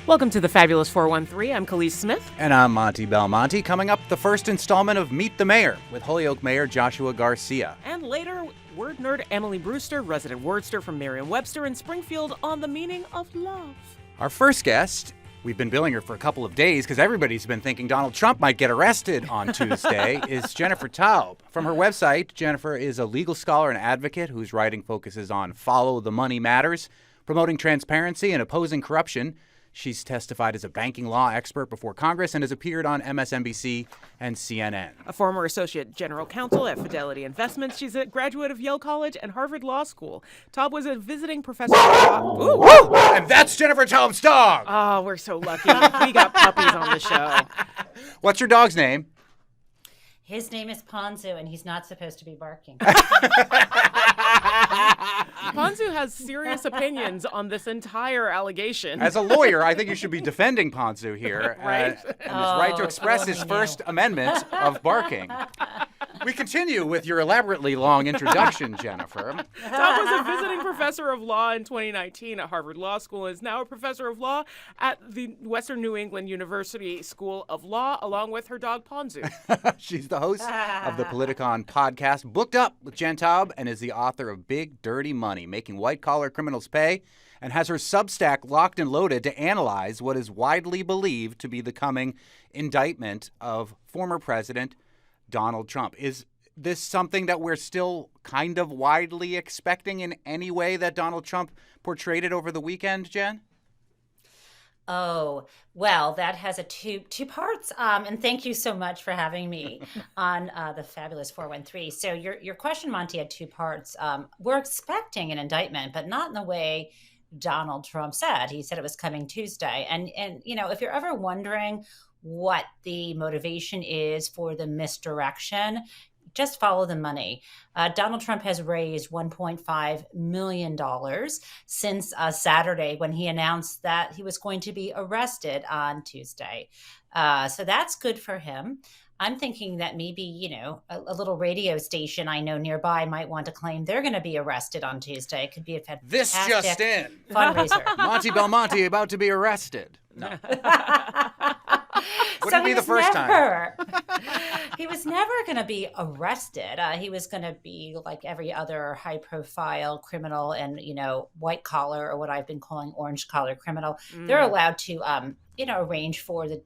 Welcome to the Fabulous 413. I'm Khalees Smith. And I'm Monty Belmonte. Coming up, the first installment of Meet the Mayor with Holyoke Mayor Joshua Garcia. And later, word nerd Emily Brewster, resident wordster from Merriam-Webster in Springfield, on the meaning of love. Our first guest, we've been billing her for a couple of days because everybody's been thinking Donald Trump might get arrested on Tuesday, is Jennifer Taub. From her website, Jennifer is a legal scholar and advocate whose writing focuses on follow the money matters, promoting transparency and opposing corruption. She's testified as a banking law expert before Congress and has appeared on MSNBC and CNN. A former associate general counsel at Fidelity Investments, she's a graduate of Yale College and Harvard Law School. Taub was a visiting professor. And that's Jennifer Taub's dog! Oh, we're so lucky. We got puppies on the show. What's your dog's name? His name is Ponzu, and he's not supposed to be barking. Ponzu has serious opinions on this entire allegation. As a lawyer, I think you should be defending Ponzu here. Right. And his right to express his First Amendment of barking. We continue with your elaborately long introduction, Jennifer. Taub was a visiting professor of law in 2019 at Harvard Law School and is now a professor of law at the Western New England University School of Law, along with her dog, Ponzu. She's the host of the Politicon podcast, Booked Up with Jen Taub, and is the author of Big Dirty Money, Making White-Collar Criminals Pay, and has her Substack locked and loaded to analyze what is widely believed to be the coming indictment of former President Donald Trump. Is this something that we're still kind of widely expecting in any way that Donald Trump portrayed it over the weekend, Jen? Oh, well, that has two parts. And thank you so much for having me on the Fabulous 413. So your question, Monty, had two parts. We're expecting an indictment, but not in the way Donald Trump said. He said it was coming Tuesday. And you know, if you're ever wondering what the motivation is for the misdirection, just follow the money. Donald Trump has raised $1.5 million since Saturday when he announced that he was going to be arrested on Tuesday. So that's good for him. I'm thinking that maybe, you know, a little radio station I know nearby might want to claim they're going to be arrested on Tuesday. It could be a fantastic This just in. fundraiser. Monty Belmonte about to be arrested. No. Wouldn't be the first time. He was never going to be arrested. He was going to be like every other high-profile criminal and, you know, white-collar, or what I've been calling orange-collar criminal. They're allowed to, you know, arrange for the,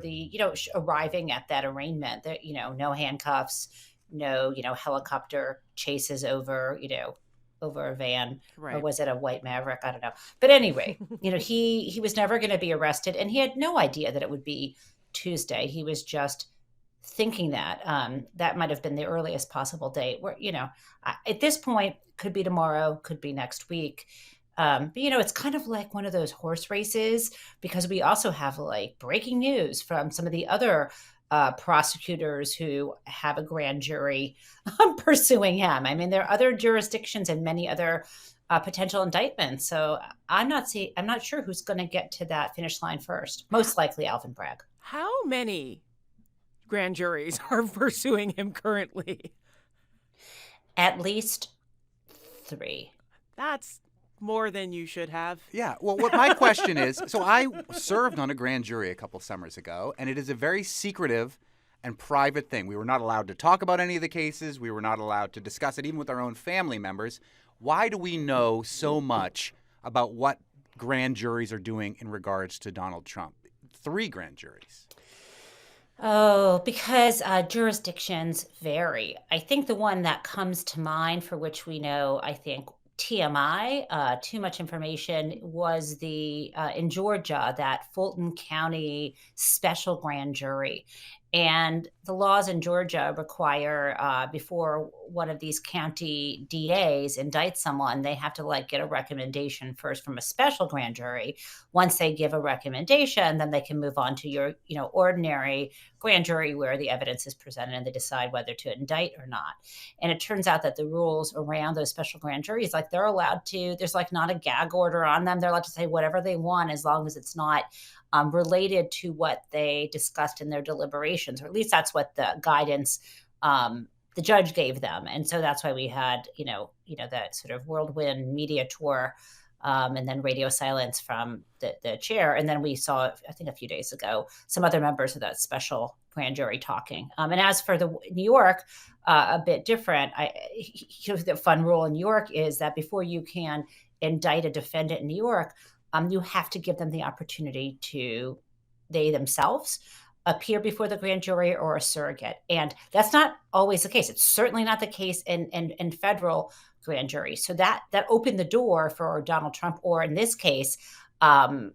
you know, arriving at that arraignment. That, you know, no handcuffs, no, you know, helicopter chases over, you know, over a van, Right. Or was it a white Maverick? I don't know. But anyway, you know, he was never going to be arrested, and he had no idea that it would be Tuesday. He was just thinking that that might have been the earliest possible date. Where, you know, at this point, could be tomorrow, could be next week. But, you know, it's kind of like one of those horse races, because we also have like breaking news from some of the other prosecutors who have a grand jury pursuing him. I mean, there are other jurisdictions and many other potential indictments. So I'm not sure who's going to get to that finish line first. Most likely Alvin Bragg. How many grand juries are pursuing him currently? At least 3. That's more than you should have. Yeah, well, what my question is, so I served on a grand jury a couple summers ago, and it is a very secretive and private thing. We were not allowed to talk about any of the cases. We were not allowed to discuss it, even with our own family members. Why do we know so much about what grand juries are doing in regards to Donald Trump? 3 grand juries. Oh, because jurisdictions vary. I think the one that comes to mind, for which we know, I think, TMI, too much information, was the in Georgia, that Fulton County special grand jury. And the laws in Georgia require before one of these county DAs indicts someone, they have to like get a recommendation first from a special grand jury. Once they give a recommendation, then they can move on to your, you know, ordinary grand jury where the evidence is presented and they decide whether to indict or not. And it turns out that the rules around those special grand juries, like they're allowed to, there's like not a gag order on them. They're allowed to say whatever they want as long as it's not related to what they discussed in their deliberations, or at least that's what the guidance the judge gave them. And so that's why we had, you know, that sort of whirlwind media tour and then radio silence from the chair. And then we saw, I think a few days ago, some other members of that special grand jury talking. And as for the New York, a bit different. The fun rule in New York is that before you can indict a defendant in New York, you have to give them the opportunity to, they themselves, appear before the grand jury or a surrogate. And that's not always the case. It's certainly not the case in federal grand jury. So that opened the door for Donald Trump, or in this case, Robert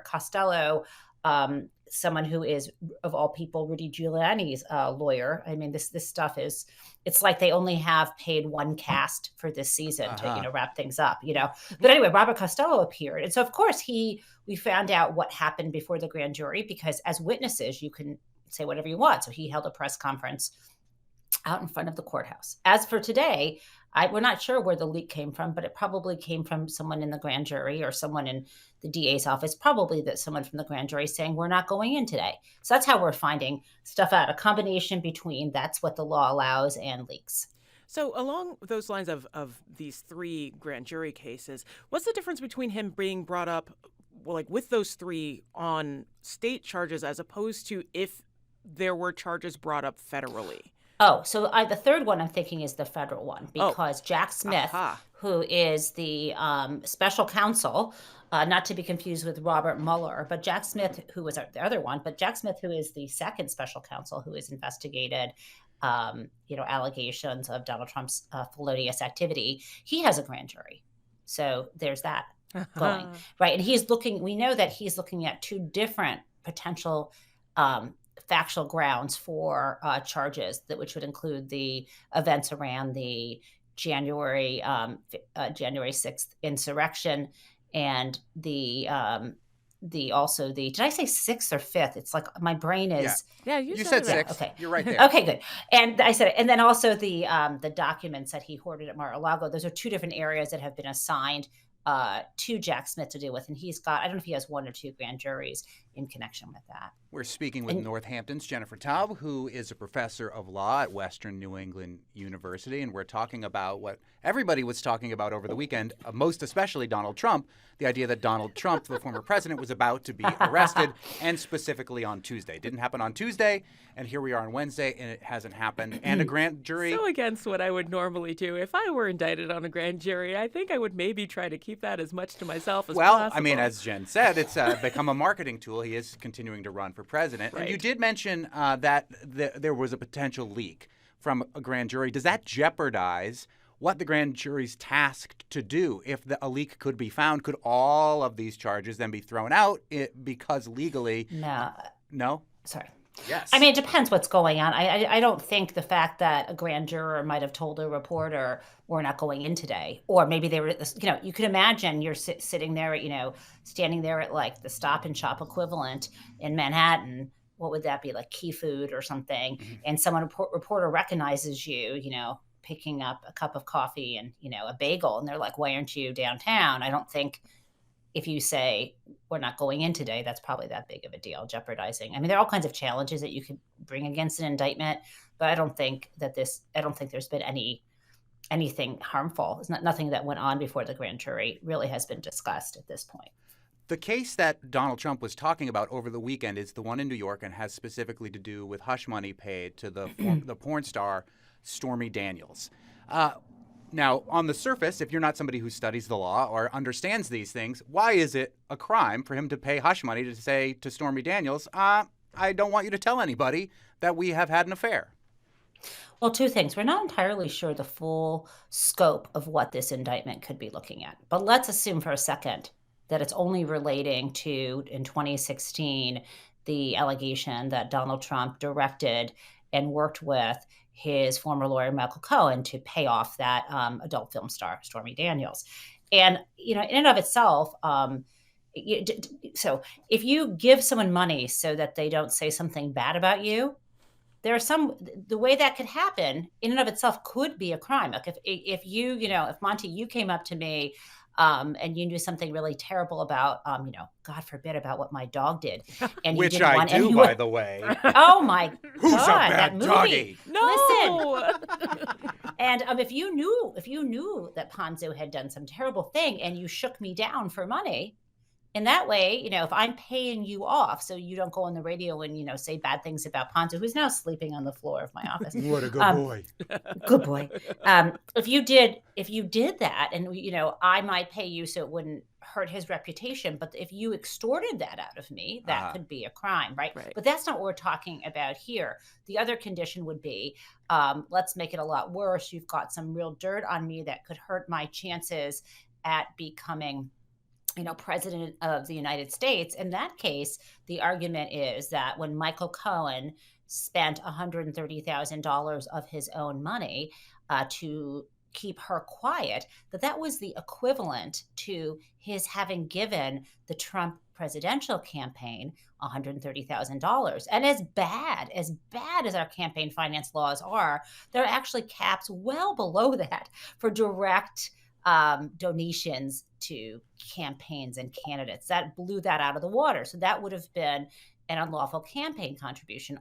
Costello, someone who is, of all people, Rudy Giuliani's lawyer. I mean, this stuff is, it's like they only have paid one cast for this season to, wrap things up, But anyway, Robert Costello appeared. And so, of course, we found out what happened before the grand jury, because as witnesses, you can say whatever you want. So he held a press conference out in front of the courthouse. As for today, we're not sure where the leak came from, but it probably came from someone in the grand jury or someone in the DA's office, probably that someone from the grand jury saying, we're not going in today. So that's how we're finding stuff out, a combination between that's what the law allows and leaks. So along those lines of these three grand jury cases, what's the difference between him being brought up, with those three on state charges as opposed to if there were charges brought up federally? Oh, so the third one I'm thinking is the federal one, because Jack Smith, who is the special counsel, not to be confused with Robert Mueller, but Jack Smith, who was the other one, but Jack Smith, who is the second special counsel who has investigated, allegations of Donald Trump's felonious activity, he has a grand jury. So there's that going, right? And we know that he's looking at two different potential factual grounds for charges, which would include the events around the January 6th insurrection and the did I say 6th or 5th? It's like my brain is. Yeah, you said 6th. Yeah, okay. You're right there. Okay, good. And I said it. And then also the documents that he hoarded at Mar-a-Lago. Those are two different areas that have been assigned to Jack Smith to deal with. And he's got, I don't know if he has one or two grand juries in connection with that. We're speaking with Northampton's Jennifer Taub, who is a professor of law at Western New England University. And we're talking about what everybody was talking about over the weekend, most especially Donald Trump, the idea that Donald Trump, the former president, was about to be arrested, and specifically on Tuesday. It didn't happen on Tuesday, and here we are on Wednesday, and it hasn't happened. And a grand jury... So against what I would normally do. If I were indicted on a grand jury, I think I would maybe try to keep that as much to myself as possible. Well, I mean, as Jen said, it's become a marketing tool. He is continuing to run for president. Right. And you did mention that there was a potential leak from a grand jury. Does that jeopardize what the grand jury's tasked to do? If a leak could be found, could all of these charges then be thrown out because legally... No. No? Sorry. Yes. I mean, it depends what's going on. I don't think the fact that a grand juror might have told a reporter, we're not going in today, or maybe they were, you could imagine you're sitting there, standing there at like the Stop and Shop equivalent in Manhattan. What would that be, like Key Food or something? Mm-hmm. And someone, reporter recognizes you, picking up a cup of coffee and, a bagel. And they're like, why aren't you downtown? I don't think if you say we're not going in today, that's probably that big of a deal, jeopardizing. I mean, there are all kinds of challenges that you could bring against an indictment, but I don't think there's been anything harmful. It's nothing that went on before the grand jury really has been discussed at this point. The case that Donald Trump was talking about over the weekend is the one in New York and has specifically to do with hush money paid to the porn star Stormy Daniels. Now, on the surface, if you're not somebody who studies the law or understands these things, why is it a crime for him to pay hush money to say to Stormy Daniels, I don't want you to tell anybody that we have had an affair? Well, two things. We're not entirely sure the full scope of what this indictment could be looking at. But let's assume for a second that it's only relating to, in 2016, the allegation that Donald Trump directed and worked with his former lawyer, Michael Cohen, to pay off that adult film star, Stormy Daniels. And, in and of itself, so if you give someone money so that they don't say something bad about you, the way that could happen in and of itself could be a crime. Like if you, if Monty, you came up to me and you knew something really terrible about, God forbid, about what my dog did, and you Which didn't I want do, anyone. by the way. Oh my Who's a God, bad that movie! doggy? No. And if you knew that Ponzo had done some terrible thing, and you shook me down for money. In that way, if I'm paying you off so you don't go on the radio and, say bad things about Ponzo, who's now sleeping on the floor of my office. What a good boy. Good boy. If you did that, and I might pay you so it wouldn't hurt his reputation, but if you extorted that out of me, that could be a crime, right? But that's not what we're talking about here. The other condition would be, let's make it a lot worse. You've got some real dirt on me that could hurt my chances at becoming president of the United States. In that case, the argument is that when Michael Cohen spent $130,000 of his own money to keep her quiet, that was the equivalent to his having given the Trump presidential campaign $130,000. And as bad as our campaign finance laws are, there are actually caps well below that for direct donations to campaigns and candidates. That blew that out of the water. So that would have been an unlawful campaign contribution.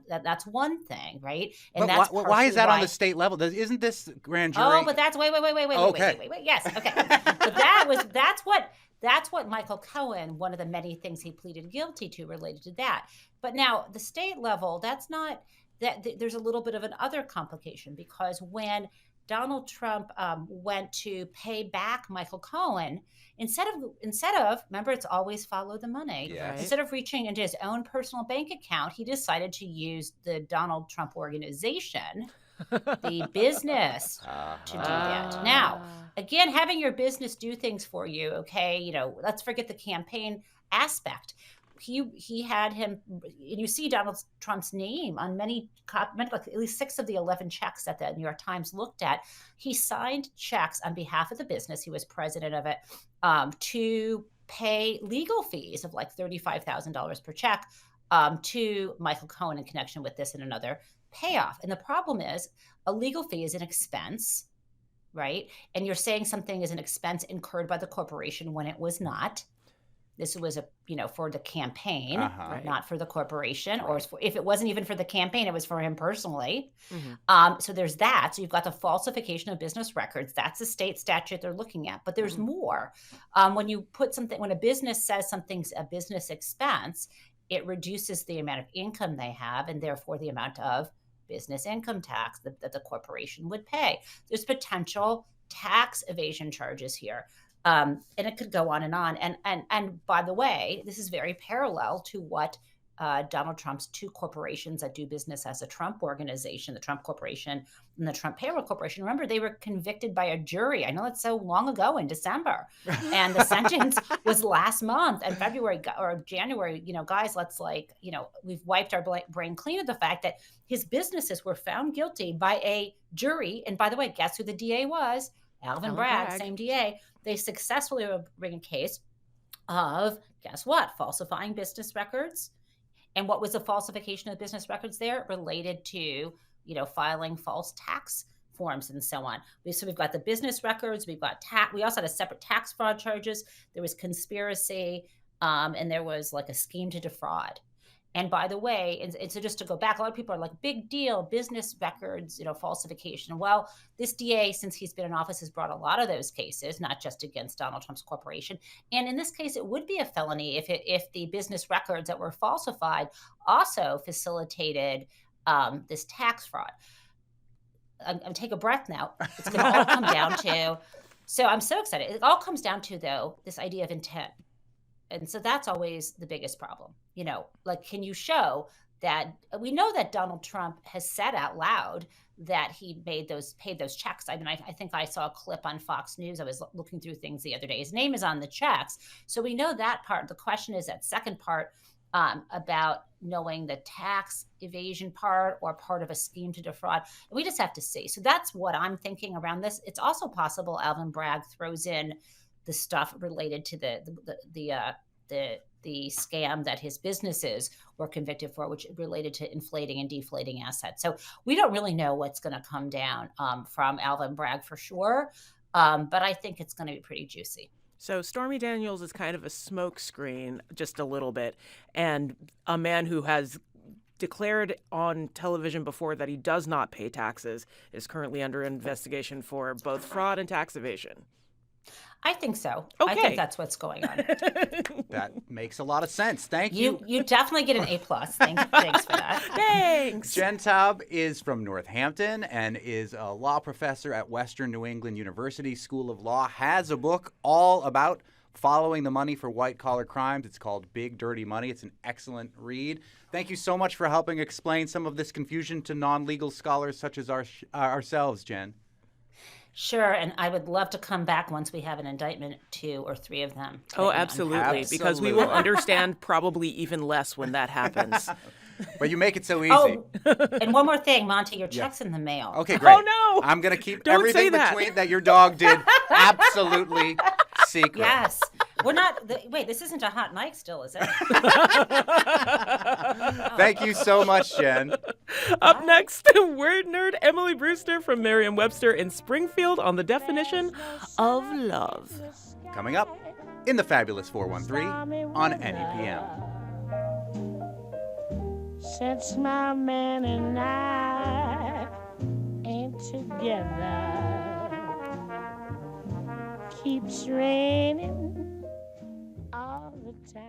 That's one thing, right? And but why is that on the state level? Isn't this grand jury? Oh, but that's wait. Yes, okay. But that's what Michael Cohen, one of the many things he pleaded guilty to related to that. But now the state level, that's not that. There's a little bit of an other complication, because when Donald Trump went to pay back Michael Cohen, instead of remember, it's always follow the money. Yes. Instead of reaching into his own personal bank account, he decided to use the Donald Trump organization, the business, to do that. Now, again, having your business do things for you, okay? Let's forget the campaign aspect. He had him, and you see Donald Trump's name on many, like at least 6 of the 11 checks that the New York Times looked at. He signed checks on behalf of the business. He was president of it, to pay legal fees of like $35,000 per check to Michael Cohen in connection with this and another payoff. And the problem is, a legal fee is an expense, right? And you're saying something is an expense incurred by the corporation when it was not. This was for the campaign, not for the corporation, or if it wasn't even for the campaign, it was for him personally. Mm-hmm. So there's that. So you've got the falsification of business records. That's a state statute they're looking at. But there's more. When a business says something's a business expense, it reduces the amount of income they have, and therefore the amount of business income tax that the corporation would pay. There's potential tax evasion charges here. And it could go on and on. And by the way, this is very parallel to what Donald Trump's 2 corporations that do business as a Trump organization, the Trump Corporation and the Trump Payroll Corporation. Remember, they were convicted by a jury. I know it's so long ago, in December. And the sentence was last month in February or January. Guys, let's we've wiped our brain clean of the fact that his businesses were found guilty by a jury. And by the way, guess who the DA was? Alvin Bragg, same DA. They successfully bring a case of, guess what, falsifying business records. And what was the falsification of business records there? Related to, filing false tax forms and so on. So we've got the business records, we've got we also had a separate tax fraud charges. There was conspiracy, and there was like a scheme to defraud. And by the way, and so just to go back, a lot of people are like, big deal, business records, falsification. Well, this DA, since he's been in office, has brought a lot of those cases, not just against Donald Trump's corporation. And in this case, it would be a felony if the business records that were falsified also facilitated this tax fraud. I'm take a breath now. It's going to all come down to, so I'm so excited. It all comes down to, though, this idea of intent. And so that's always the biggest problem. Can you show that we know that Donald Trump has said out loud that he paid those checks. I mean, I think I saw a clip on Fox News. I was looking through things the other day. His name is on the checks. So we know that part. The question is that second part about knowing the tax evasion part or part of a scheme to defraud. And we just have to see. So that's what I'm thinking around this. It's also possible Alvin Bragg throws in the stuff related to the scam that his businesses were convicted for, which related to inflating and deflating assets. So we don't really know what's going to come down from Alvin Bragg for sure. But I think it's going to be pretty juicy. So Stormy Daniels is kind of a smokescreen, just a little bit, and a man who has declared on television before that he does not pay taxes is currently under investigation for both fraud and tax evasion. I think so. Okay. I think that's what's going on. That makes a lot of sense. Thank you. You definitely get an A+. Thanks for that. Thanks. Jen Taub is from Northampton and is a law professor at Western New England University School of Law, has a book all about following the money for white-collar crimes. It's called Big Dirty Money. It's an excellent read. Thank you so much for helping explain some of this confusion to non-legal scholars such as ourselves, Jen. Sure, and I would love to come back once we have an indictment, 2 or 3 of them. Oh, absolutely, because we will understand probably even less when that happens. But you make it so easy. Oh, and one more thing, Monty, your check's in the mail. Okay, great. Oh, no! I'm going to keep Don't everything say that. between that your dog did absolutely secret. Yes. We're not, wait, this isn't a hot mic still, is it? Thank you so much, Jen. Up next, word nerd Emily Brewster from Merriam-Webster in Springfield on the definition of love. Coming up in the Fabulous 413 on NEPM. Since my man and I ain't together, keeps raining all the time.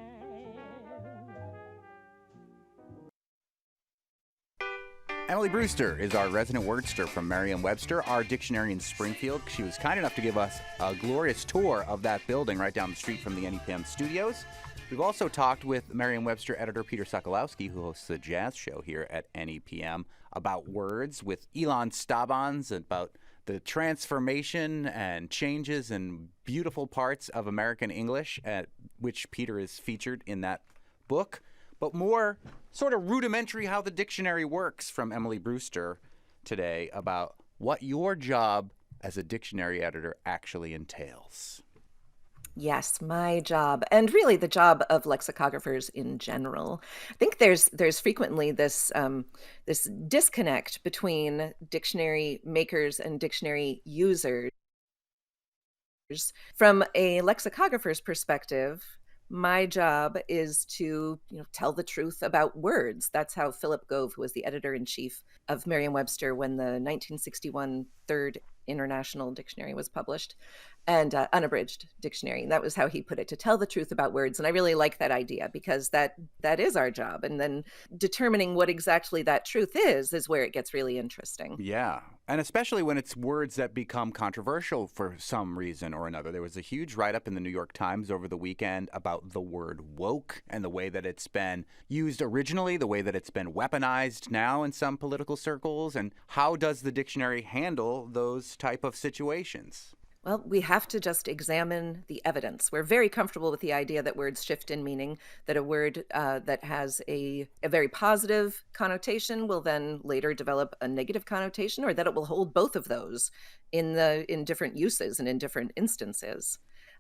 Emily Brewster is our resident wordster from Merriam-Webster, our dictionary in Springfield. She was kind enough to give us a glorious tour of that building right down the street from the NEPM studios. We've also talked with Merriam-Webster editor Peter Sokolowski, who hosts the jazz show here at NEPM, about words, with Elon Stabans, about the transformation and changes and beautiful parts of American English, at which Peter is featured in that book. But more sort of rudimentary how the dictionary works from Emily Brewster today about what your job as a dictionary editor actually entails. Yes, my job, and really the job of lexicographers in general. I think there's frequently this this disconnect between dictionary makers and dictionary users. From a lexicographer's perspective, my job is to tell the truth about words. That's how Philip Gove, who was the editor-in-chief of Merriam-Webster when the 1961 Third International Dictionary was published, and unabridged dictionary. That was how he put it, to tell the truth about words. And I really like that idea, because that is our job. And then determining what exactly that truth is where it gets really interesting. Yeah. And especially when it's words that become controversial for some reason or another. There was a huge write-up in the New York Times over the weekend about the word woke and the way that it's been used originally, the way that it's been weaponized now in some political circles. And how does the dictionary handle those type of situations? Well, we have to just examine the evidence. We're very comfortable with the idea that words shift in meaning, that a word that has a very positive connotation will then later develop a negative connotation, or that it will hold both of those in different uses and in different instances.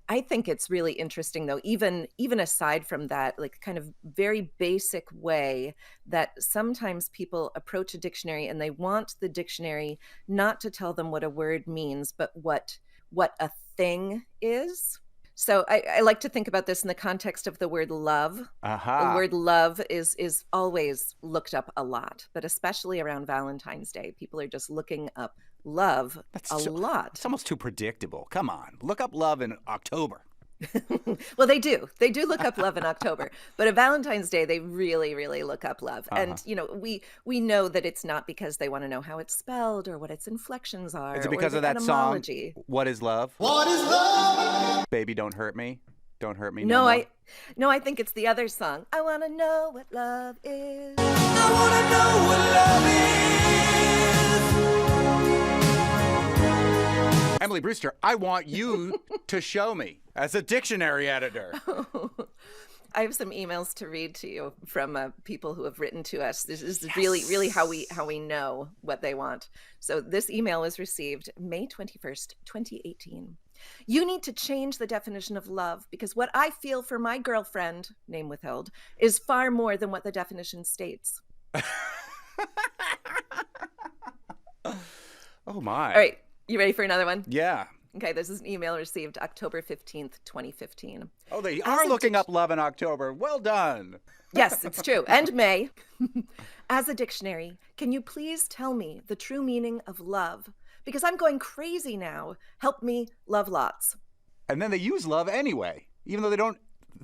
I think it's really interesting, though, even aside from that, like kind of very basic way that sometimes people approach a dictionary and they want the dictionary not to tell them what a word means, but what a thing is. So I like to think about this in the context of the word love. Aha. The word love is always looked up a lot, but especially around Valentine's Day. People are just looking up love lot. It's almost too predictable. Come on. Look up love in October. Well, they do look up love in October, but at Valentine's Day, they really, really look up love. And, we know that it's not because they want to know how it's spelled or what its inflections are. Is it because or of the that etymology. song, What is Love? What is love? Baby, don't hurt me. Don't hurt me. No, I think it's the other song. I want to know what love is. I want to know what love is. Emily Brewster, I want you to show me as a dictionary editor. I have some emails to read to you from people who have written to us. This is really how we know what they want. So this email was received May 21st, 2018. You need to change the definition of love, because what I feel for my girlfriend, name withheld, is far more than what the definition states. Oh my. All right. You ready for another one? Yeah. Okay, this is an email received October 15th, 2015. Oh, they are looking up love in October. Well done. Yes, it's true. And May. As a dictionary, can you please tell me the true meaning of love? Because I'm going crazy now. Help me love lots. And then they use love anyway, even though they don't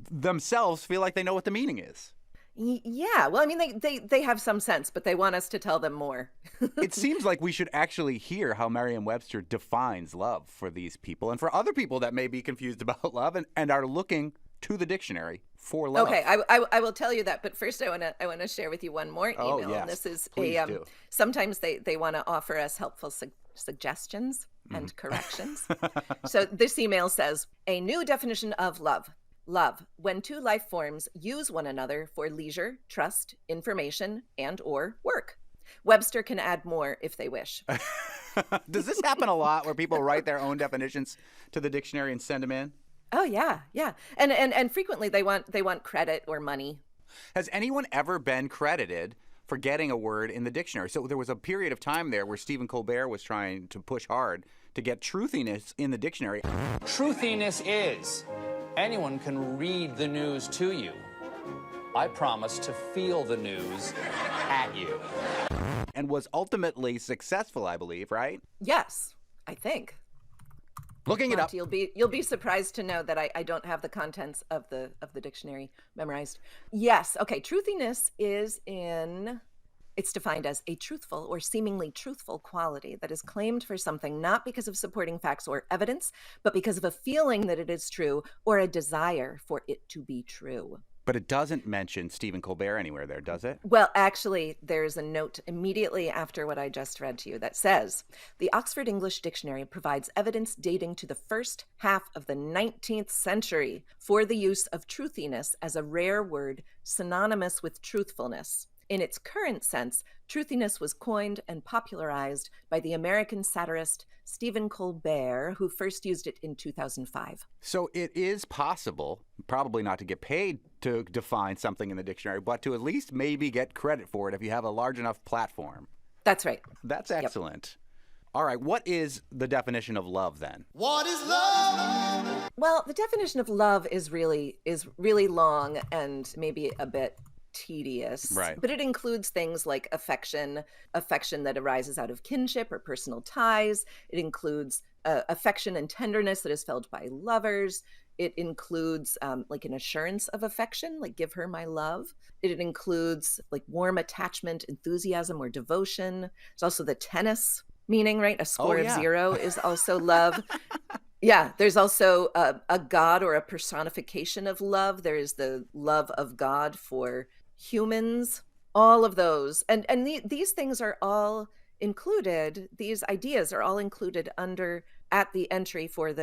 themselves feel like they know what the meaning is. Yeah, well, I mean, they have some sense, but they want us to tell them more. It seems like we should actually hear how Merriam-Webster defines love for these people and for other people that may be confused about love and are looking to the dictionary for love. Okay, I will tell you that, but first I want to share with you one more email. Oh, yes. And this is Please do. Sometimes they want to offer us helpful suggestions and corrections. So this email says, a new definition of love. Love, when two life forms use one another for leisure, trust, information, and or work. Webster can add more if they wish. Does this happen a lot where people write their own definitions to the dictionary and send them in? Oh yeah. And frequently they want credit or money. Has anyone ever been credited for getting a word in the dictionary? So there was a period of time there where Stephen Colbert was trying to push hard to get truthiness in the dictionary. Truthiness is anyone can read the news to you. I promise to feel the news at you. And was ultimately successful, I believe, right? Yes, I think. Looking it up. You'll be surprised to know that I don't have the contents of the dictionary memorized. Yes, okay. Truthiness it's defined as a truthful or seemingly truthful quality that is claimed for something not because of supporting facts or evidence, but because of a feeling that it is true or a desire for it to be true. But it doesn't mention Stephen Colbert anywhere there, does it? Well, actually, there's a note immediately after what I just read to you that says, the Oxford English Dictionary provides evidence dating to the first half of the 19th century for the use of truthiness as a rare word synonymous with truthfulness. In its current sense, truthiness was coined and popularized by the American satirist Stephen Colbert, who first used it in 2005. So it is possible, probably not to get paid to define something in the dictionary, but to at least maybe get credit for it if you have a large enough platform. That's right. That's excellent. Yep. All right, what is the definition of love then? What is love? Well, the definition of love is really long and maybe a bit tedious, right? But it includes things like affection that arises out of kinship or personal ties. It includes affection and tenderness that is felt by lovers. It includes like an assurance of affection, like give her my love. It includes like warm attachment, enthusiasm, or devotion. There's also the tennis meaning, right? A score of 0 is also love. Yeah, there's also a god or a personification of love. There is the love of God for humans, all of those. And these things are all included, these ideas are all included at the entry for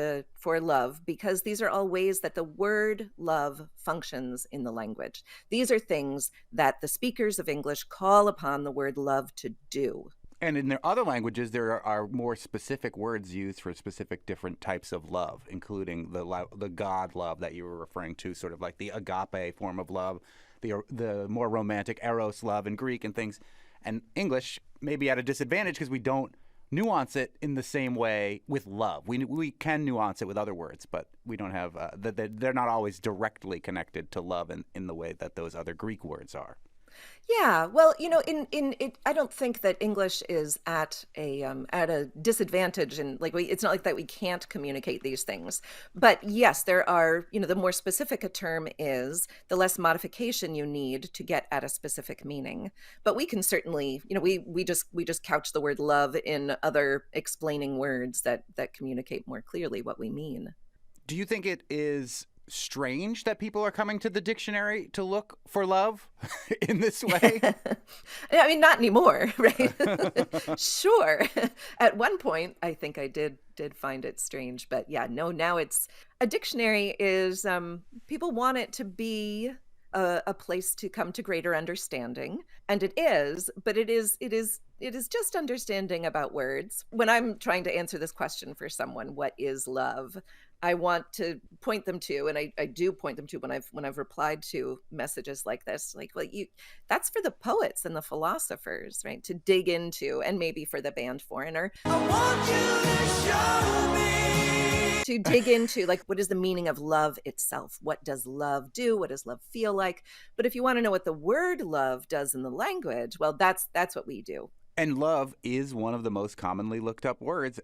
love, because these are all ways that the word love functions in the language. These are things that the speakers of English call upon the word love to do. And in their other languages, there are more specific words used for specific different types of love, including the God love that you were referring to, sort of like the agape form of love, the more romantic eros love in Greek and things. And English may be at a disadvantage because we don't nuance it in the same way with love. We can nuance it with other words, but we don't have they're not always directly connected to love in the way that those other Greek words are. Yeah, well, I don't think that English is at a disadvantage, and it's not like that we can't communicate these things. But yes, there are, the more specific a term is, the less modification you need to get at a specific meaning. But we can certainly, we just couch the word love in other explaining words that communicate more clearly what we mean. Do you think it is strange that people are coming to the dictionary to look for love in this way? I mean, not anymore, right? Sure. At one point, I think I did find it strange, but yeah, no, now it's a dictionary is, people want it to be a place to come to greater understanding, and it is, but it is just understanding about words. When I'm trying to answer this question for someone, what is love? I want to point them to, and I do point them to when I've replied to messages like this, that's for the poets and the philosophers, right? To dig into, and maybe for the band Foreigner. I want you to show me to dig into, like, what is the meaning of love itself? What does love do? What does love feel like? But if you want to know what the word love does in the language, well, that's what we do. And love is one of the most commonly looked up words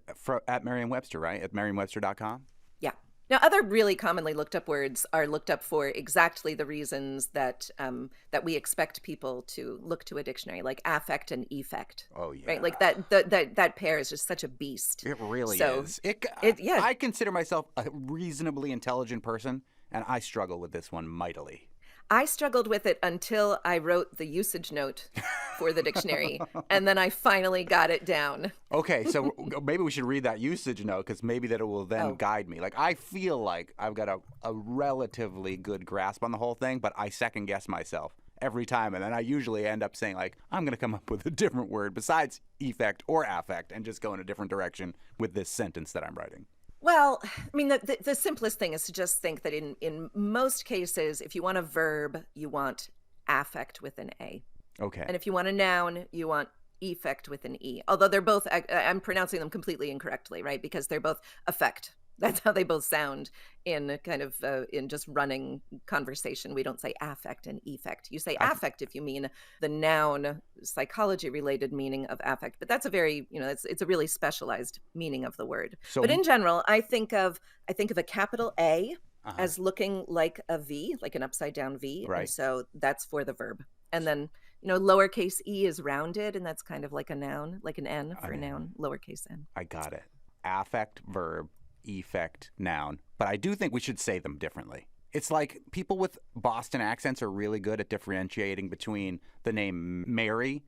at Merriam-Webster, right? At merriam-webster.com? Yeah. Now, other really commonly looked up words are looked up for exactly the reasons that that we expect people to look to a dictionary, like affect and effect. Oh, yeah. Right? Like that pair is just such a beast. It really So, is. yeah. I consider myself a reasonably intelligent person, and I struggle with this one mightily. I struggled with it until I wrote the usage note for the dictionary, and then I finally got it down. Okay, so maybe we should read that usage note, because maybe that it will then guide me. Like, I feel like I've got a relatively good grasp on the whole thing, but I second guess myself every time, and then I usually end up saying, like, I'm going to come up with a different word besides effect or affect and just go in a different direction with this sentence that I'm writing. Well, I mean, the simplest thing is to just think that in most cases, if you want a verb, you want affect with an A. Okay. And if you want a noun, you want effect with an E. Although they're both, I'm pronouncing them completely incorrectly, right? Because they're both affect. That's how they both sound in kind of in just running conversation. We don't say affect and effect. You say affect if you mean the noun psychology related meaning of affect, but that's a very, it's a really specialized meaning of the word. So, but in general, I think of a capital A as looking like a V, like an upside down V. Right. And so that's for the verb. And then, lowercase e is rounded, and that's kind of like a noun, like an N for a noun, lowercase n. I got it. Affect, verb, effect, noun. But I do think we should say them differently. It's like people with Boston accents are really good at differentiating between the name Mary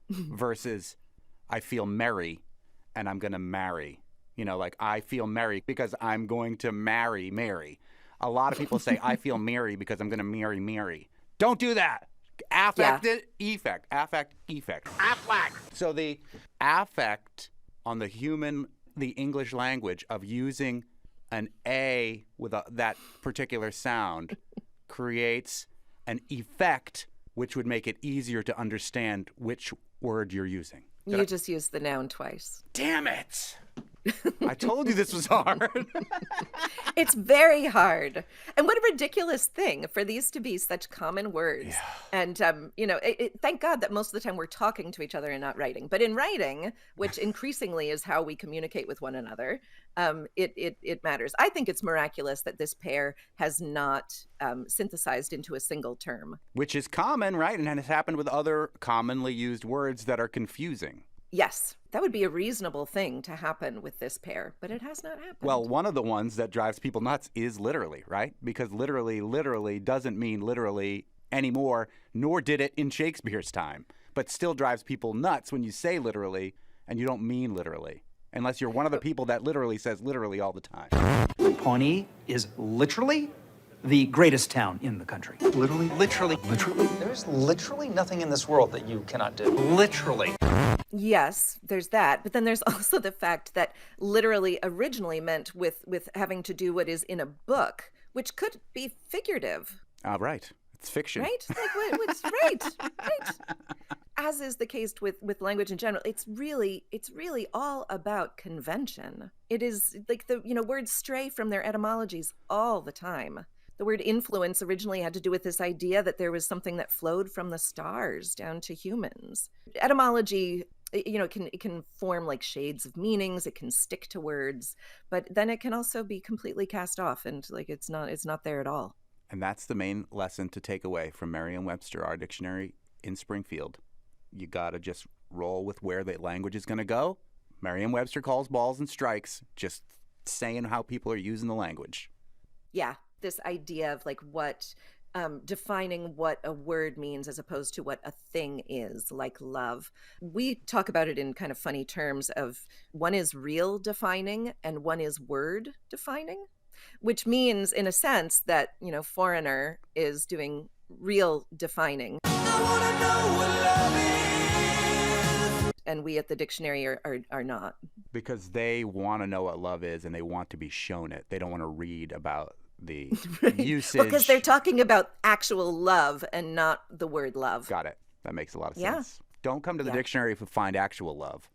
versus I feel merry and I'm going to marry. Like I feel merry because I'm going to marry Mary. A lot of people say I feel merry because I'm going to marry Mary. Don't do that. Affect, effect, affect, effect. Affect. So the affect on the English language of using an A with that particular sound creates an effect which would make it easier to understand which word you're using. You just used the noun twice. Damn it! I told you this was hard. It's very hard. And what a ridiculous thing for these to be such common words. Yeah. And, thank God that most of the time we're talking to each other and not writing. But in writing, which increasingly is how we communicate with one another, it matters. I think it's miraculous that this pair has not synthesized into a single term. Which is common, right? And has happened with other commonly used words that are confusing. Yes, that would be a reasonable thing to happen with this pair, but it has not happened. Well, one of the ones that drives people nuts is literally, right? Because literally doesn't mean literally anymore, nor did it in Shakespeare's time, but still drives people nuts when you say literally and you don't mean literally, unless you're one of the people that literally says literally all the time. Pawnee is literally the greatest town in the country. Literally? Literally. Literally? There's literally nothing in this world that you cannot do. Literally. Yes, there's that. But then there's also the fact that literally originally meant with having to do what is in a book, which could be figurative. Right. It's fiction. Right? Like, what's right. As is the case with language in general. It's really all about convention. It is like words stray from their etymologies all the time. The word influence originally had to do with this idea that there was something that flowed from the stars down to humans. Etymology, it can form like shades of meanings. It can stick to words, but then it can also be completely cast off and like it's not there at all. And that's the main lesson to take away from Merriam-Webster, our dictionary in Springfield. You got to just roll with where the language is going to go. Merriam-Webster calls balls and strikes, just saying how people are using the language. Yeah. This idea of like what defining what a word means as opposed to what a thing is, like love. We talk about it in kind of funny terms of one is real defining and one is word defining, which means in a sense that, foreigner is doing real defining. I wanna know what love is. And we at the dictionary are not. Because they want to know what love is and they want to be shown it. They don't want to read about the usage. Because they're talking about actual love and not the word love. Got it. That makes a lot of Yeah. sense. Don't come to the dictionary to find actual love.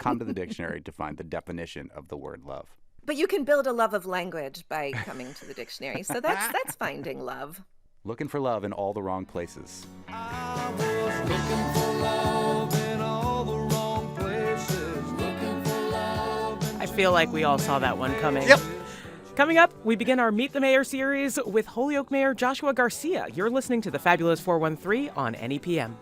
Come to the dictionary to find the definition of the word love. But you can build a love of language by coming to the dictionary. So that's finding love. Looking for love in all the wrong places. I was looking for love in all the wrong places. Looking for love. I feel like we all saw that one coming. Yep. Coming up, we begin our Meet the Mayor series with Holyoke Mayor Joshua Garcia. You're listening to the Fabulous 413 on NEPM.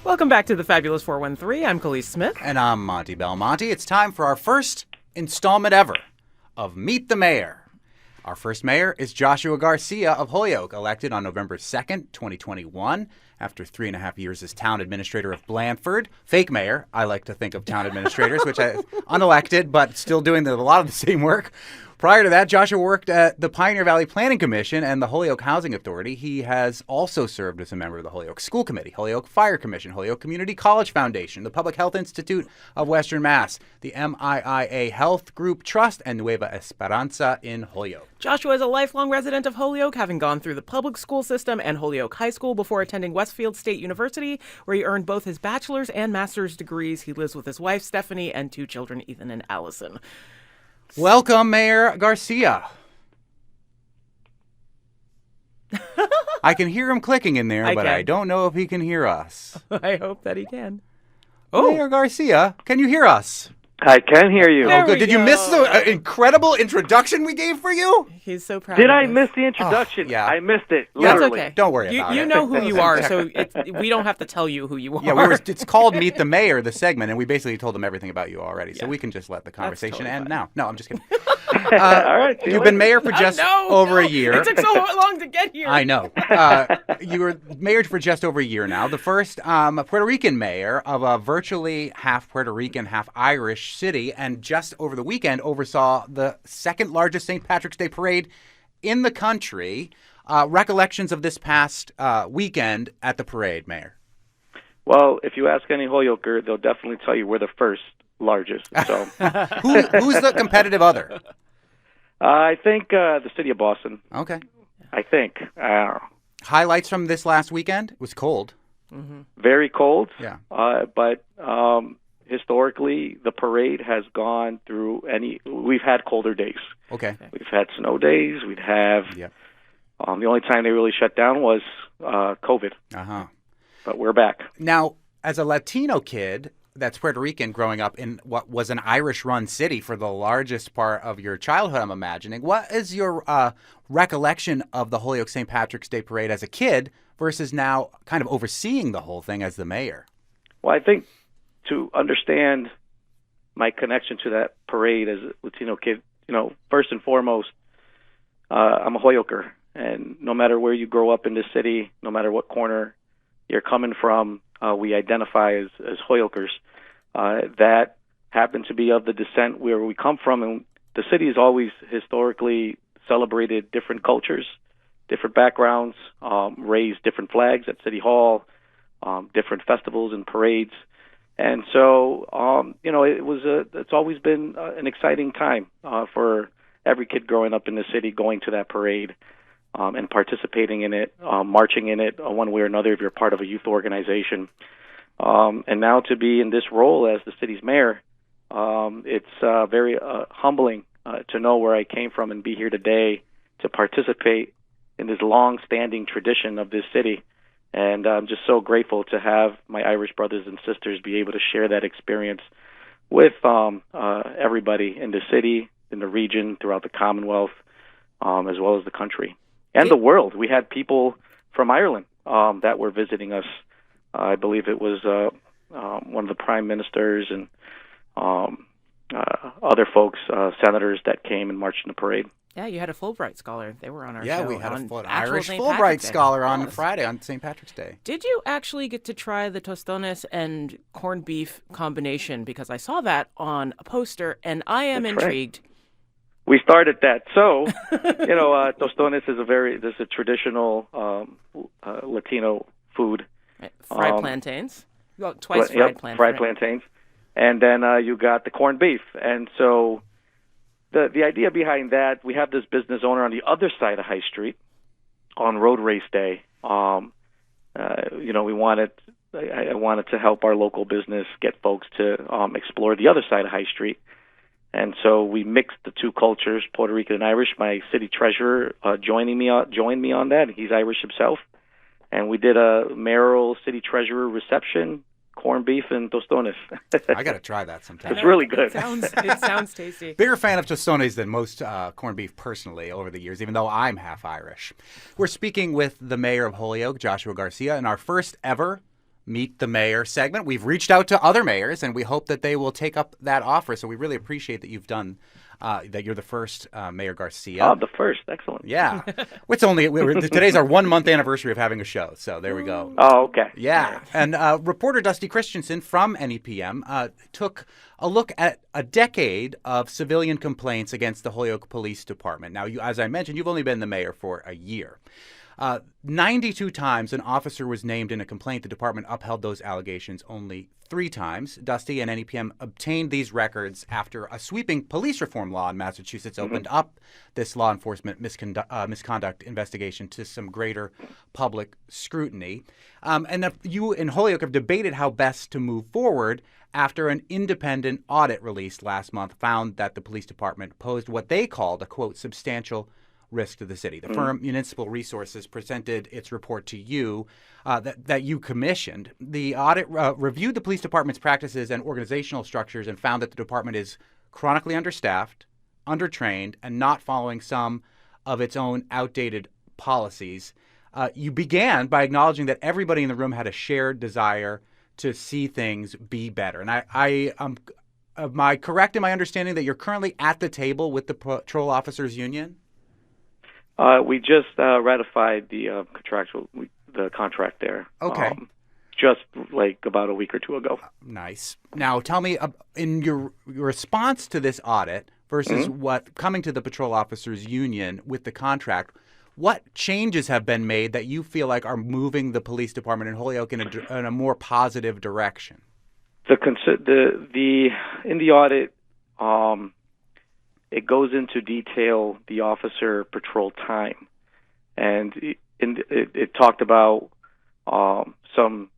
Welcome back to the Fabulous 413. I'm Khalees Smith. And I'm Monty Belmonte. It's time for our first installment ever of Meet the Mayor. Our first mayor is Joshua Garcia of Holyoke, elected on November 2nd, 2021, after 3.5 years as town administrator of Blandford. Fake mayor, I like to think of town administrators, which I unelected, but still doing a lot of the same work. Prior to that, Joshua worked at the Pioneer Valley Planning Commission and the Holyoke Housing Authority. He has also served as a member of the Holyoke School Committee, Holyoke Fire Commission, Holyoke Community College Foundation, the Public Health Institute of Western Mass, the MIIA Health Group Trust, and Nueva Esperanza in Holyoke. Joshua is a lifelong resident of Holyoke, having gone through the public school system and Holyoke High School before attending Westfield State University, where he earned both his bachelor's and master's degrees. He lives with his wife, Stephanie, and 2 children, Ethan and Allison. Welcome, Mayor Garcia. I can hear him clicking in there, but I don't know if he can hear us. I hope that he can. Mayor Garcia, can you hear us? I can hear you. There Oh, good. we Did you go. miss the incredible introduction we gave for you? He's so proud Did of I us. miss the introduction? yeah. I missed it. That's Literally. okay. Don't worry about it. You know who you are, so we don't have to tell you who you are. Yeah, it's called Meet the Mayor, the segment, and we basically told them everything about you already, so Yeah. we can just let the conversation totally end fine. now. No, I'm just kidding. All right. see you You've been later. mayor for just No, over a no. year. It took so long to get here. I know. You were mayor for just over a year now. The first Puerto Rican mayor of a virtually half Puerto Rican, half Irish city, and just over the weekend oversaw the second largest St. Patrick's Day parade in the country. Recollections of this past weekend at the parade, Mayor? Well, if you ask any Holyoker, they'll definitely tell you we're the first largest. So Who's the competitive other? I think the city of Boston. Okay. I think. I don't know. Highlights from this last weekend? It was cold. Very cold. Yeah. But historically, the parade has gone through we've had colder days. Okay. We've had snow days. We'd have. Yep. The only time they really shut down was COVID. Uh-huh. But we're back. Now, as a Latino kid that's Puerto Rican growing up in what was an Irish-run city for the largest part of your childhood, I'm imagining, what is your recollection of the Holyoke St. Patrick's Day Parade as a kid versus now kind of overseeing the whole thing as the mayor? Well, I think to understand my connection to that parade as a Latino kid, first and foremost, I'm a Holyoker. And no matter where you grow up in this city, no matter what corner you're coming from, we identify as Hoyokers. That happen to be of the descent where we come from. And the city has always historically celebrated different cultures, different backgrounds, raised different flags at City Hall, different festivals and parades. And so, it's always been an exciting time for every kid growing up in the city, going to that parade and participating in it, marching in it one way or another if you're part of a youth organization. And now to be in this role as the city's mayor, it's very humbling to know where I came from and be here today to participate in this long-standing tradition of this city. And I'm just so grateful to have my Irish brothers and sisters be able to share that experience with everybody in the city, in the region, throughout the Commonwealth, as well as the country and the world. We had people from Ireland that were visiting us. I believe it was one of the prime ministers and other folks, senators that came and marched in the parade. Yeah, you had a Fulbright scholar. They were on our show. Yeah, we had on an actual Irish St. Fulbright Patrick's Day. scholar on Yes. Friday, on St. Patrick's Day. Did you actually get to try the tostones and corned beef combination? Because I saw that on a poster, and I am That's right. intrigued. We started that. So, tostones is a traditional Latino food. Fried plantains. Well, twice fried plantains. Fried plantains. And then you got the corned beef. And so the idea behind that, we have this business owner on the other side of High Street on road race day. We wanted I wanted to help our local business get folks to explore the other side of High Street. And so we mixed the two cultures, Puerto Rican and Irish. My city treasurer joined me on that. He's Irish himself. And we did a mayoral city treasurer reception, corned beef and tostones. I got to try that sometime. It's really good. It sounds tasty. Bigger fan of tostones than most corned beef personally over the years, even though I'm half Irish. We're speaking with the mayor of Holyoke, Joshua Garcia, in our first ever Meet the Mayor segment. We've reached out to other mayors, and we hope that they will take up that offer. So we really appreciate that you've done that. You're the first Mayor Garcia. Oh, the first. Excellent. Yeah. It's only today's our 1 month anniversary of having a show. So there we go. Oh, okay. Yeah. And reporter Dusty Christensen from NEPM took a look at a decade of civilian complaints against the Holyoke Police Department. Now, as I mentioned, you've only been the mayor for a year. 92 times an officer was named in a complaint. The department upheld those allegations only 3 times. Dusty and NEPM obtained these records after a sweeping police reform law in Massachusetts opened up this law enforcement misconduct investigation to some greater public scrutiny. And you in Holyoke have debated how best to move forward after an independent audit released last month found that the police department posed what they called a, quote, substantial risk to the city. The firm Municipal Resources presented its report to you that you commissioned. The audit reviewed the police department's practices and organizational structures and found that the department is chronically understaffed, undertrained, and not following some of its own outdated policies. You began by acknowledging that everybody in the room had a shared desire to see things be better. And am I correct in my understanding that you're currently at the table with the Patrol Officers Union? We just ratified the contract there. Okay. Just like about a week or two ago. Nice. Now, tell me, in your response to this audit versus what coming to the Patrol Officers Union with the contract, what changes have been made that you feel like are moving the police department in Holyoke in a more positive direction? In the audit, it goes into detail the officer patrol time, and it talked about some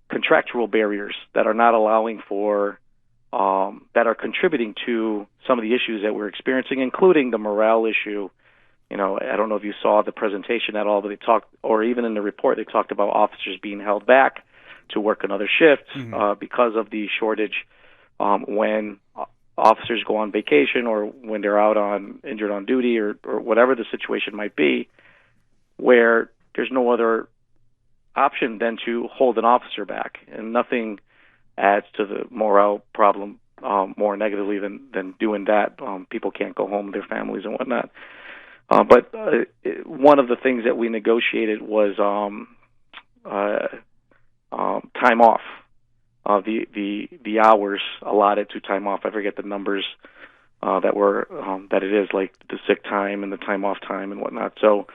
contractual barriers that are not allowing for that are contributing to some of the issues that we're experiencing, including the morale issue. I don't know if you saw the presentation at all, but they talked, or even in the report, they talked about officers being held back to work another shift because of the shortage when officers go on vacation or when they're out on injured on duty or whatever the situation might be, where there's no other option than to hold an officer back, and nothing adds to the morale problem more negatively than doing that. People can't go home to their families and whatnot. But one of the things that we negotiated was time off. The hours allotted to time off. I forget the numbers that it is, like the sick time and the time off time and whatnot. So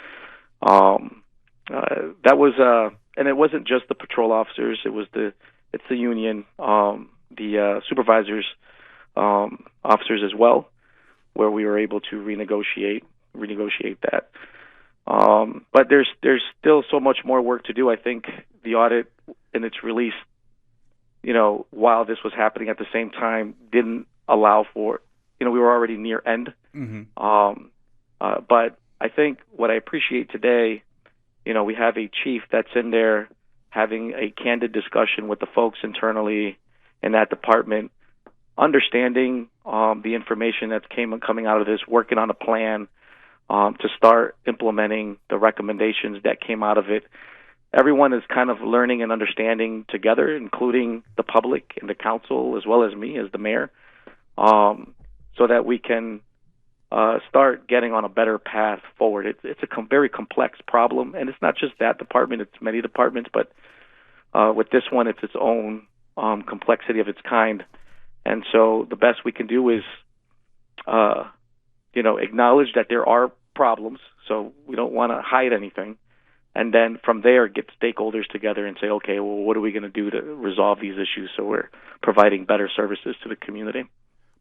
that was and it wasn't just the patrol officers. It's the union, the supervisors, officers as well, where we were able to renegotiate that. But there's still so much more work to do. I think the audit in its release, while this was happening at the same time, didn't allow for, we were already near end. But I think what I appreciate today, we have a chief that's in there having a candid discussion with the folks internally in that department, understanding the information that's coming out of this, working on a plan to start implementing the recommendations that came out of it. Everyone is kind of learning and understanding together, including the public and the council, as well as me as the mayor, so that we can start getting on a better path forward. It's a very complex problem, and it's not just that department, it's many departments, but with this one, it's its own complexity of its kind. And so the best we can do is, acknowledge that there are problems, so we don't want to hide anything. And then from there, get stakeholders together and say, okay, well, what are we going to do to resolve these issues so we're providing better services to the community?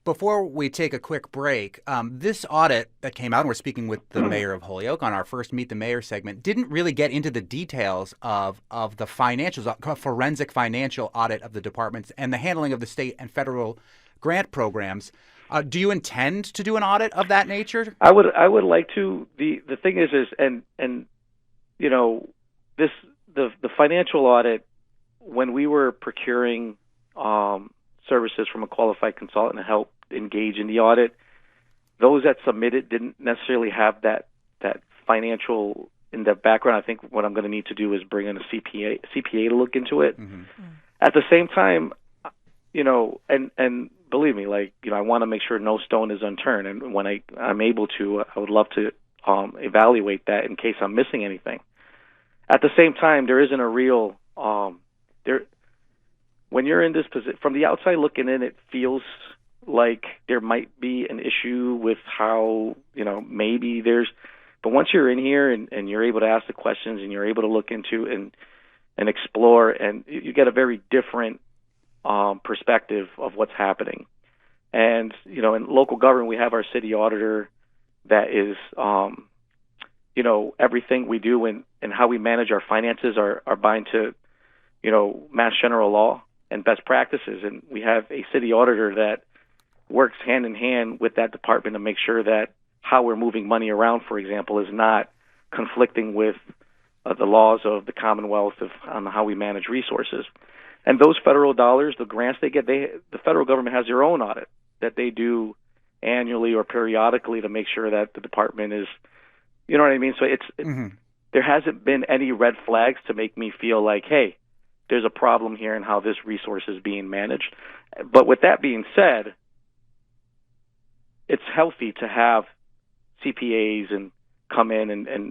Before we take a quick break, this audit that came out, and we're speaking with the mayor of Holyoke on our first Meet the Mayor segment, didn't really get into the details of the financials, a forensic financial audit of the departments and the handling of the state and federal grant programs. Do you intend to do an audit of that nature? I would like to. The thing is and you know, the financial audit, when we were procuring services from a qualified consultant to help engage in the audit, those that submitted didn't necessarily have that financial in their background. I think what I'm going to need to do is bring in a CPA to look into it. Mm-hmm. At the same time, you know, and believe me, like, you know, I want to make sure no stone is unturned, and when I'm able to, I would love to evaluate that in case I'm missing anything. At the same time, there isn't a real when you're in this position, from the outside looking in, it feels like there might be an issue with how, you know, maybe but once you're in here and you're able to ask the questions and you're able to look into and explore, and you get a very different perspective of what's happening. And, you know, in local government, we have our city auditor that is, you know, everything we do and how we manage our finances are bound to, you know, Mass General law and best practices. And we have a city auditor that works hand in hand with that department to make sure that how we're moving money around, for example, is not conflicting with the laws of the Commonwealth on how we manage resources. And those federal dollars, the grants they get, the federal government has their own audit that they do annually or periodically to make sure that the department is, you know what I mean? So there hasn't been any red flags to make me feel like, hey, there's a problem here in how this resource is being managed. But with that being said, it's healthy to have CPAs and come in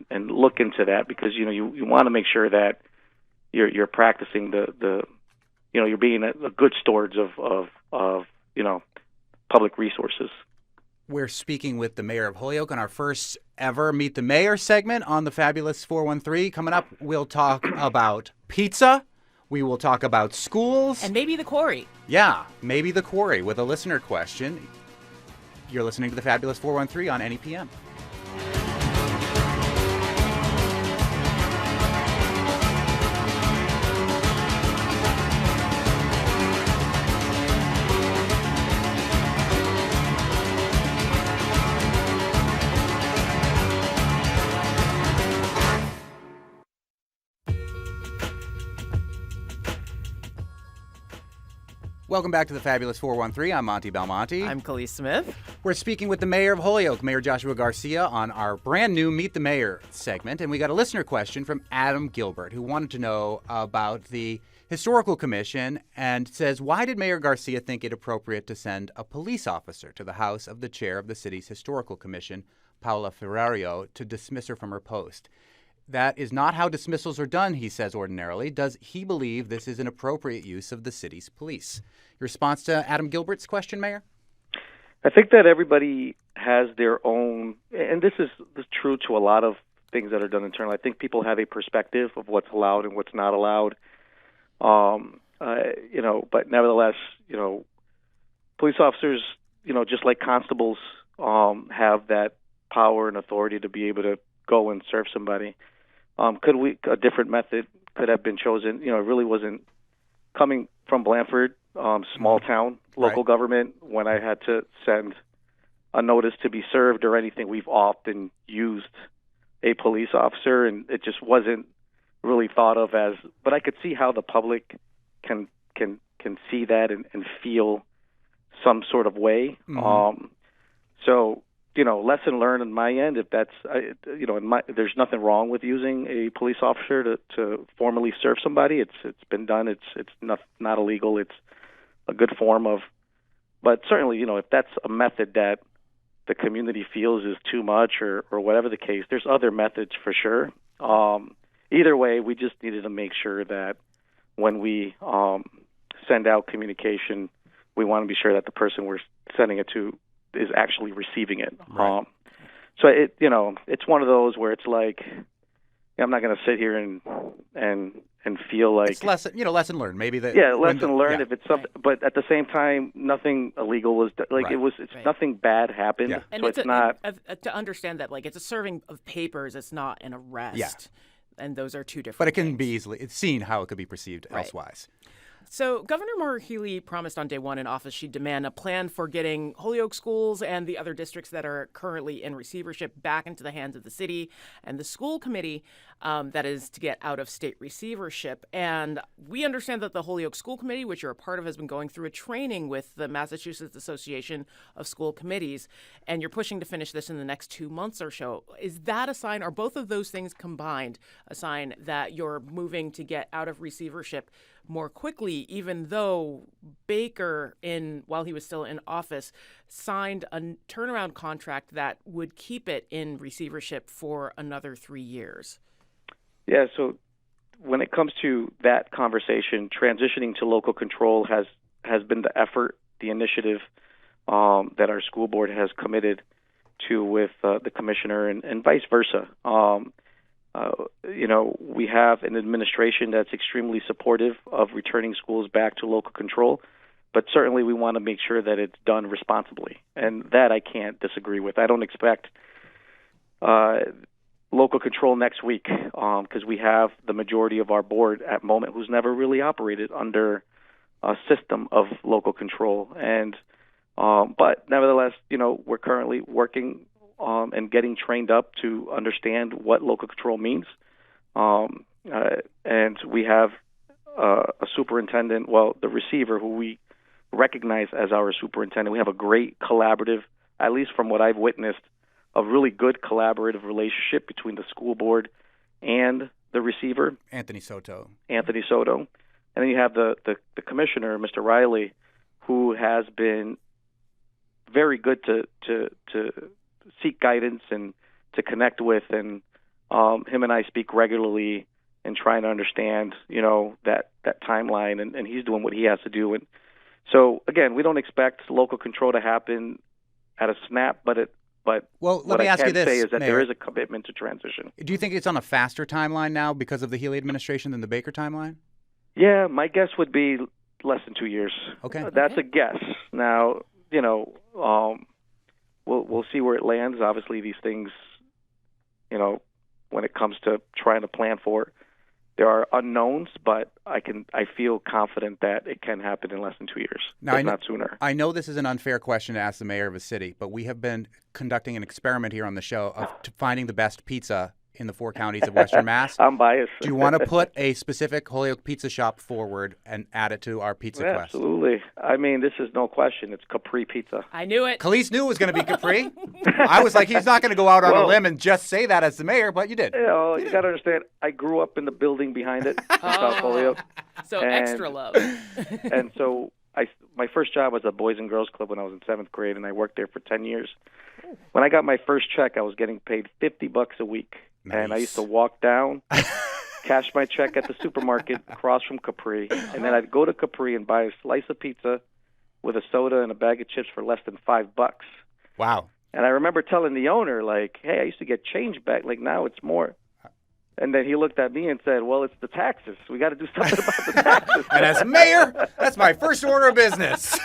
and look into that, because, you know, you want to make sure that you're practicing the you know, you're being a good stewards of you know, public resources. We're speaking with the mayor of Holyoke on our first ever Meet the Mayor segment on the Fabulous 413. Coming up, we'll talk about pizza. We will talk about schools. And maybe the quarry. Yeah, maybe the quarry with a listener question. You're listening to the Fabulous 413 on NEPM. Welcome back to the Fabulous 413. I'm Monty Belmonte. I'm Khalees Smith. We're speaking with the mayor of Holyoke, Mayor Joshua Garcia, on our brand new Meet the Mayor segment. And we got a listener question from Adam Gilbert, who wanted to know about the Historical Commission and says, why did Mayor Garcia think it appropriate to send a police officer to the house of the chair of the city's Historical Commission, Paula Ferrario, to dismiss her from her post? That is not how dismissals are done, he says ordinarily. Does he believe this is an appropriate use of the city's police? Your response to Adam Gilbert's question, Mayor? I think that everybody has their own, and this is true to a lot of things that are done internally. I think people have a perspective of what's allowed and what's not allowed. You know, but nevertheless, you know, police officers, you know, just like constables, have that power and authority to be able to go and serve somebody. A different method could have been chosen. You know, it really wasn't coming from Blandford, small town, local government. When I had to send a notice to be served or anything, we've often used a police officer, and it just wasn't really thought of as. But I could see how the public can see that and feel some sort of way. So, you know, lesson learned on my end. If that's, you know, there's nothing wrong with using a police officer to formally serve somebody. It's been done. It's not illegal. It's a good form of. But certainly, you know, if that's a method that the community feels is too much or whatever the case, there's other methods for sure. Either way, we just needed to make sure that when we send out communication, we want to be sure that the person we're sending it to is actually receiving it. Right. So it, you know, it's one of those where it's like, I'm not going to sit here and and feel like it's lesson learned. Maybe lesson learned. If it's something, but at the same time, nothing illegal was Right. It's nothing bad happened. Yeah. And So it's not. to understand that, like, it's a serving of papers. It's not an arrest. Yeah. And those are two different. But it can things. be easily. It's seen how it could be perceived Right. elsewise. So Governor Maura Healey promised on day one in office she'd demand a plan for getting Holyoke schools and the other districts that are currently in receivership back into the hands of the city and the school committee, that is to get out of state receivership. And we understand that the Holyoke School Committee, which you're a part of, has been going through a training with the Massachusetts Association of School Committees, and you're pushing to finish this in the next 2 months or so. Is that a sign, or both of those things combined, a sign that you're moving to get out of receivership more quickly, even though Baker, while he was still in office, signed a turnaround contract that would keep it in receivership for another 3 years? Yeah, so when it comes to that conversation, transitioning to local control has been the effort, the initiative that our school board has committed to with the commissioner and vice versa. We have an administration that's extremely supportive of returning schools back to local control, but certainly we want to make sure that it's done responsibly, and that I can't disagree with. I don't expect local control next week because we have the majority of our board at moment who's never really operated under a system of local control. And but nevertheless, we're currently working and getting trained up to understand what local control means. And we have a superintendent, the receiver, who we recognize as our superintendent. We have a great collaborative, at least from what I've witnessed, a really good collaborative relationship between the school board and the receiver, Anthony Soto. And then you have the commissioner, Mr. Riley, who has been very good to seek guidance and to connect with, and him and I speak regularly and trying to understand, that timeline, and he's doing what he has to do. And so again, we don't expect local control to happen at a snap, but let me ask you this, say is that Mayor. there is a commitment to transition. Do you think it's on a faster timeline now because of the Healey administration than the Baker timeline? Yeah, my guess would be less than 2 years. Okay. That's a guess. Now, we'll see where it lands. Obviously, these things, when it comes to trying to plan for it, there are unknowns, but I feel confident that it can happen in less than 2 years, if not sooner. I know this is an unfair question to ask the mayor of a city, but we have been conducting an experiment here on the show of finding the best pizza in the 4 counties of Western Mass. I'm biased. Do you want to put a specific Holyoke pizza shop forward and add it to our pizza quest? Absolutely. I mean, this is no question. It's Capri Pizza. I knew it. Khalees knew it was going to be Capri. I was like, he's not going to go out on a limb and just say that as the mayor, but you did. You got to understand, I grew up in the building behind it, in South Holyoke. So extra love. And so my first job was a Boys and Girls Club when I was in 7th grade, and I worked there for 10 years. When I got my first check, I was getting paid $50 a week. Nice. And I used to walk down, cash my check at the supermarket across from Capri, and then I'd go to Capri and buy a slice of pizza with a soda and a bag of chips for less than $5. Wow. And I remember telling the owner, like, hey, I used to get change back. Like, now it's more. And then he looked at me and said, well, it's the taxes. We got to do something about the taxes. And as mayor, that's my first order of business.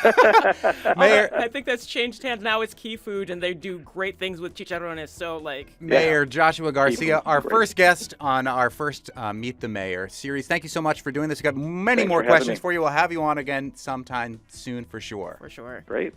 Mayor, I think that's changed hands. Now it's Key Food, and they do great things with chicharrones. So, Mayor Joshua Garcia, our first guest on our first Meet the Mayor series. Thank you so much for doing this. We've got many Thanks more for having questions me. for you. We'll have you on again sometime soon for sure. For sure. Great.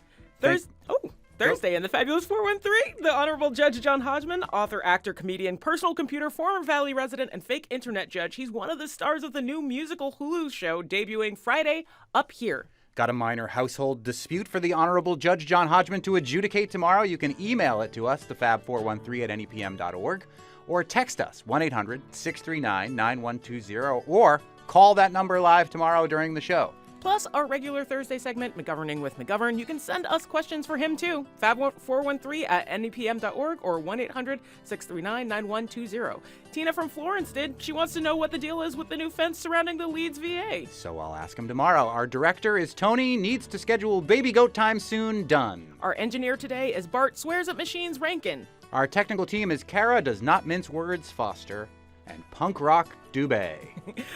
Thursday in the Fabulous 413, the Honorable Judge John Hodgman, author, actor, comedian, personal computer, former Valley resident, and fake internet judge. He's one of the stars of the new musical Hulu show debuting Friday, Up Here. Got a minor household dispute for the Honorable Judge John Hodgman to adjudicate tomorrow? You can email it to us, thefab413@nepm.org, or text us, 1-800-639-9120, or call that number live tomorrow during the show. Plus, our regular Thursday segment, McGoverning with McGovern. You can send us questions for him, too. Fab413@nepm.org or 1-800-639-9120. Tina from Florence did. She wants to know what the deal is with the new fence surrounding the Leeds VA. So I'll ask him tomorrow. Our director is Tony, needs to schedule baby goat time soon, done. Our engineer today is Bart Swears at Machines Rankin. Our technical team is Kara, does not mince words, Foster. and punk rock Dubé.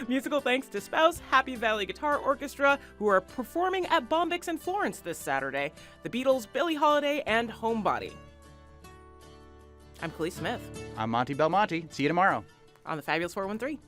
Musical thanks to Spouse Happy Valley Guitar Orchestra, who are performing at Bombix in Florence this Saturday, the Beatles, Billie Holiday, and Homebody. I'm Khalees Smith. I'm Monty Belmonte. See you tomorrow. On the Fabulous 413.